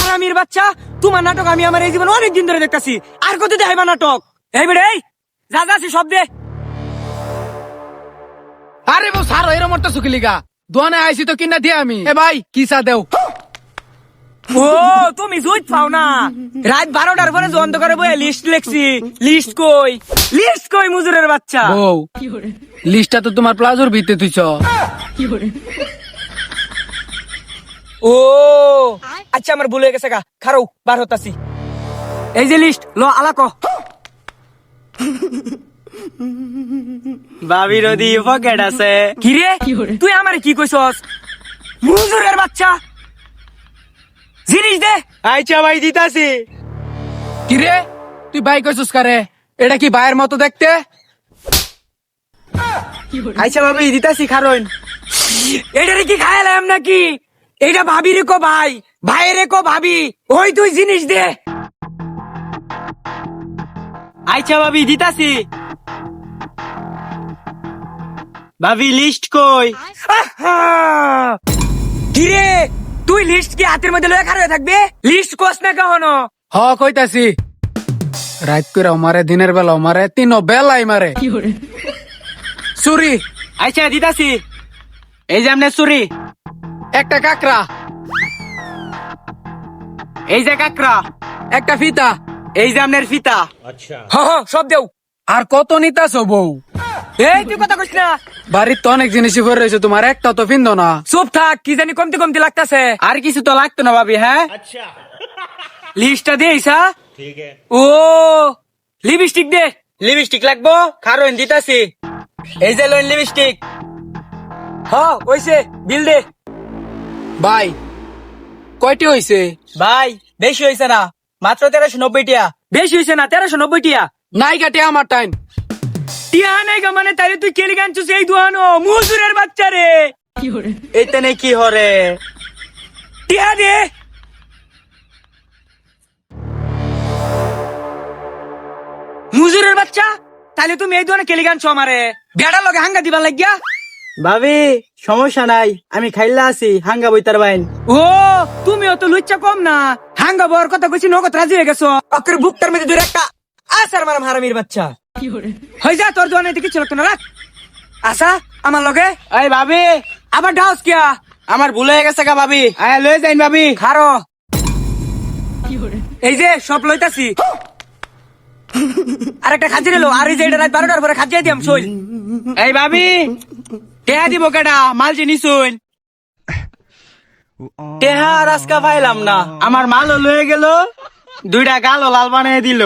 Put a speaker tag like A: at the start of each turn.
A: হারামির বাচ্চা, তোমার নাটক আমি আমার এই জীবন অনেক দিন ধরে দেখতেছি। আর কত দেখাইবা নাটক? এই বেড়ে এই যা যা আছি সব দে।
B: আরে বউ সারো এরম একটা সুখিলিগা দোয়ানে আইছি তো কিনা দিয়ে আমি এ ভাই কি চা দেও।
A: ও তুমি জুইত পাও না, রাত 12টার পরে যে অন্ধকারে বয়ে লিস্ট লেখছি। লিস্ট কই মুজুরের বাচ্চা?
B: বউ লিস্টটা তো তোমার প্লাজোর ভিতরে তুইছ।
A: ও আচ্ছা আমার ভুল হয়ে গেছে গা, খারো বার হতাছি। এই যে লিস্ট ল আলাক। ভাবি রদি পকেট আছে কি রে? তুই আমারে কি কইছস? মুজুরের বাচ্চা জিনিস দে। আচ্ছা ভাই দিতাছি।
B: কি রে তুই ভাই কইছস কারে? এটা কি ভাইয়ের মতো দেখতে?
A: আচ্ছা ভাবি দিতাছি খারোন। এটারে কি খাইলাম নাকি? এটা ভাবি রে কো ভাই, ভাই রে কো ভাবি। ওই তুই জিনিস দে। আচ্ছা ভাবি দিতাছি। ভাবি লিস্ট কই? কি রে তুই লিস্ট কি হাতের মধ্যে লয়ে খাড়া হয়ে থাকবে? লিস্ট কোস না কখনো?
B: হ কইতাছি। রাত করে মারে দিনের বেলা মারে তিন বেলাই মারে চুরি।
A: আচ্ছা দিতাছি। এই যে আমনে চুরি,
B: একটা কাকড়া,
A: এই যে কাকড়া,
B: একটা ফিতা,
A: এই যে আমনের ফিতা। আচ্ছা সব দেও।
B: আর কত নিতাছ বউ?
A: এই তুই কথা কইস না।
B: বাড়ির তো অনেক জিনিসই করে রয়েছে, তোমার একটা তো ফিন্দো না।
A: চুপ থাক, কি জানি কমতে কমতে লাগতাছে। আর কিছু তো লাগতো না ভাবি। হ্যাঁ লিস্টটা দিয়েছা? ও লিপস্টিক দে। লিপস্টিক লাগবো? খারোন দিতাছি। এই যে লোন লিপস্টিক। হ্যাঁ ওইছে বিল দে।
B: ভাই কয়টি হইছে?
A: ভাই বেশি হয়েছে না, মাত্র 1390 টিয়া। বেশি হয়েছে না, 1390 টিয়া।
B: নাই কাটে আমার টাইম
A: টিয়া নাই গা মানে তাইলে তুই কেলি গানছিস এই দুহানো মুজুরের বাচ্চা রে। এইতে নেই কি হরে টিয়া দে। মুজুরের বাচ্চা তাহলে তুমি এই দুহানে কেলি গানছো আমারে বেড়ার লগে হাঙ্গা দিবার লাগিয়া? ভাবি সমস্যা নাই, আমি খাইলা আছি, হাঙ্গা বইতার বাইন। ও তুমিও তো লুচ্চা কম না, হাঙ্গা বউর কথা কইছি নগদ রাজি হয়ে গেছো। অকের বুকটার মধ্যে ধরে একটা আসার মারাম হারামির বাচ্চা। হই যা তোর দোয়ানে কিছু লাগতো না, রাখ। আশা আমার লগে। এই ভাবি আবার ডাউস কিয়া? আমার ভুল হয়ে গেছে গা ভাবি। আয় লয়ে যাইন ভাবি। খারো এই যে সব লইতাছি। আরেকটা খাজি রেলো, আর এই যে এটা রাত 12টার পরে খাজিয়ে দিয়াম শৈল। এই ভাবি টেহা দিব কেডা? মাল জিনিসুন টেহা রাস্কা পাইলাম না, আমার মালও লয়ে গেল, দুইটা গালও লাল বানিয়ে দিল।